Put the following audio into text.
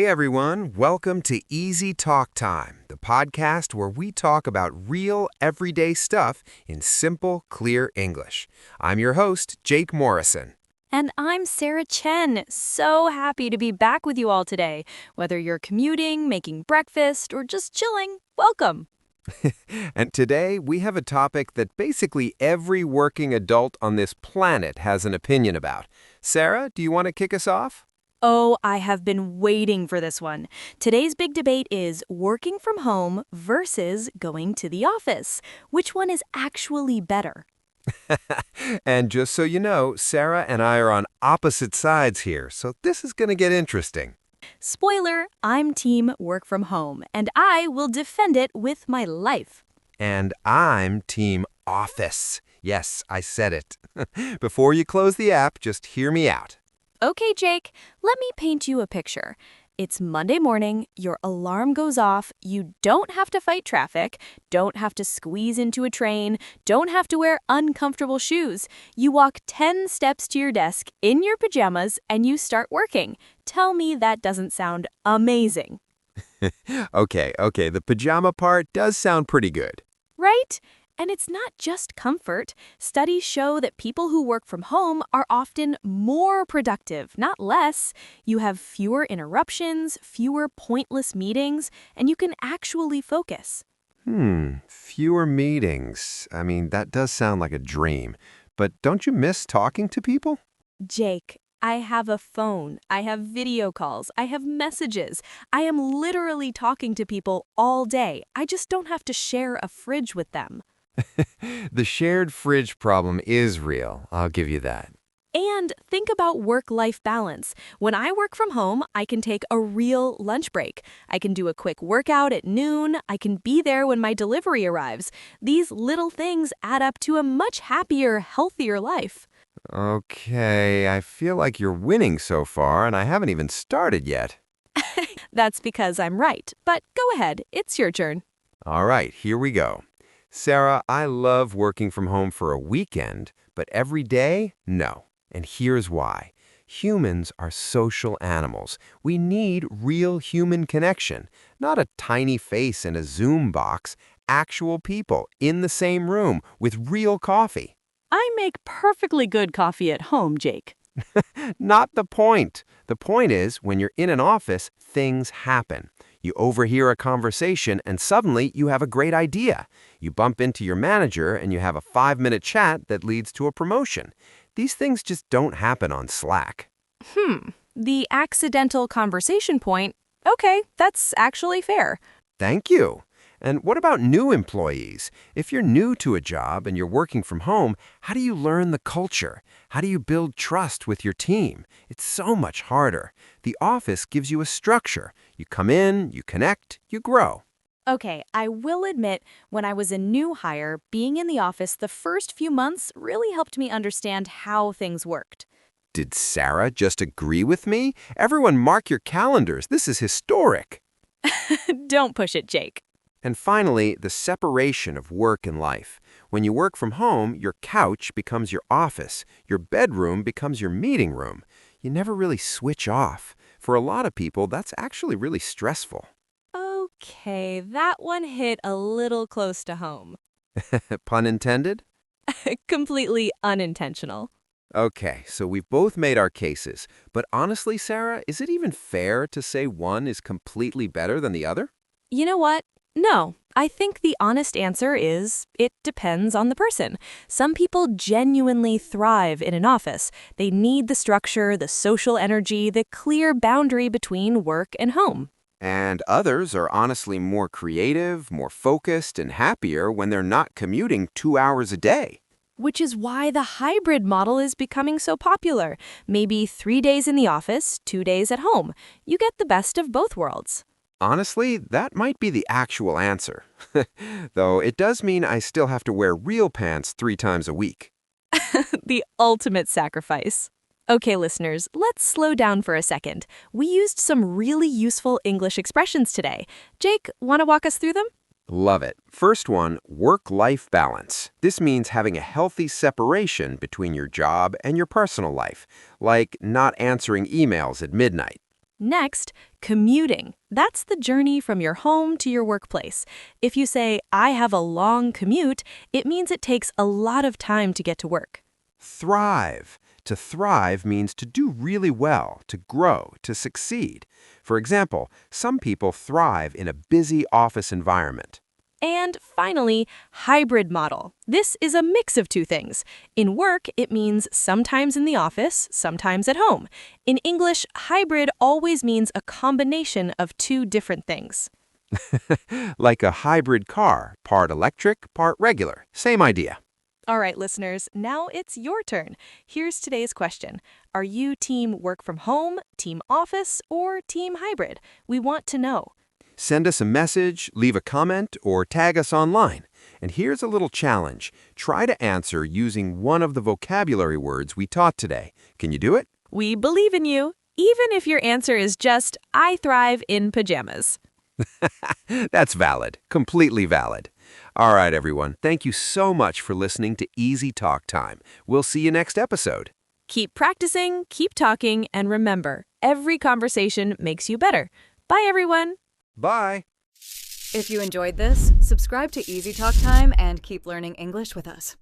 Hey everyone, welcome to Easy Talk Time, the podcast where we talk about real, everyday stuff in simple, clear English. I'm your host, Jake Morrison. And I'm Sara Chen. So happy to be back with you all today. Whether you're commuting, making breakfast, or just chilling, welcome. And today we have a topic that basically every working adult on this planet has an opinion about. Sara, do you want to kick us off? Oh, I have been waiting for this one. Today's big debate is working from home versus going to the office. Which one is actually better? And just so you know, Sara and I are on opposite sides here, so this is going to get interesting. Spoiler, I'm team work from home, and I will defend it with my life. And I'm Team Office. Yes, I said it. Before you close the app, just hear me out. Okay, Jake, let me paint you a picture. It's Monday morning, your alarm goes off, you don't have to fight traffic, don't have to squeeze into a train, don't have to wear uncomfortable shoes. You walk 10 steps to your desk in your pajamas and you start working. Tell me that doesn't sound amazing. Okay, the pajama part does sound pretty good. Right? And it's not just comfort. Studies show that people who work from home are often more productive, not less. You have fewer interruptions, fewer pointless meetings, and you can actually focus. Fewer meetings. I mean, that does sound like a dream. But don't you miss talking to people? Jake, I have a phone, I have video calls, I have messages. I am literally talking to people all day. I just don't have to share a fridge with them. The shared fridge problem is real, I'll give you that. And think about work-life balance. When I work from home, I can take a real lunch break. I can do a quick workout at noon. I can be there when my delivery arrives. These little things add up to a much happier, healthier life. Okay, I feel like you're winning so far, and I haven't even started yet. That's because I'm right. But go ahead, it's your turn. All right, here we go. Sara, I love working from home for a weekend, but every day, no. And here's why. Humans are social animals. We need real human connection, not a tiny face in a Zoom box, actual people in the same room with real coffee. I make perfectly good coffee at home, Jake. Not the point. The point is, when you're in an office, things happen. You overhear a conversation and suddenly you have a great idea. You bump into your manager and you have a 5-minute chat that leads to a promotion. These things just don't happen on Slack. The accidental conversation point. Okay, that's actually fair. Thank you. And what about new employees? If you're new to a job and you're working from home, how do you learn the culture? How do you build trust with your team? It's so much harder. The office gives you a structure. You come in, you connect, you grow. Okay, I will admit, when I was a new hire, being in the office the first few months really helped me understand how things worked. Did Sara just agree with me? Everyone mark your calendars. This is historic. Don't push it, Jake. And finally, the separation of work and life. When you work from home, your couch becomes your office. Your bedroom becomes your meeting room. You never really switch off. For a lot of people, that's actually really stressful. Okay, that one hit a little close to home. Pun intended? Completely unintentional. Okay, so we've both made our cases. But honestly, Sara, is it even fair to say one is completely better than the other? You know what? No, I think the honest answer is it depends on the person. Some people genuinely thrive in an office. They need the structure, the social energy, the clear boundary between work and home. And others are honestly more creative, more focused, and happier when they're not commuting 2 hours a day. Which is why the hybrid model is becoming so popular. Maybe 3 days in the office, 2 days at home. You get the best of both worlds. Honestly, that might be the actual answer. Though it does mean I still have to wear real pants 3 times a week. The ultimate sacrifice. Okay, listeners, let's slow down for a second. We used some really useful English expressions today. Jake, want to walk us through them? Love it. First one, work-life balance. This means having a healthy separation between your job and your personal life, like not answering emails at midnight. Next, commuting. That's the journey from your home to your workplace. If you say, I have a long commute, it means it takes a lot of time to get to work. Thrive. To thrive means to do really well, to grow, to succeed. For example, some people thrive in a busy office environment. And finally, hybrid model. This is a mix of two things. In work, it means sometimes in the office, sometimes at home. In English, hybrid always means a combination of two different things. Like a hybrid car, part electric, part regular. Same idea. All right, listeners, now it's your turn. Here's today's question. Are you team work from home, team office, or team hybrid? We want to know. Send us a message, leave a comment, or tag us online. And here's a little challenge. Try to answer using one of the vocabulary words we taught today. Can you do it? We believe in you, even if your answer is just, I thrive in pajamas. That's valid. Completely valid. All right, everyone. Thank you so much for listening to Easy Talk Time. We'll see you next episode. Keep practicing, keep talking, and remember, every conversation makes you better. Bye, everyone. Bye. If you enjoyed this, subscribe to Easy Talk Time and keep learning English with us.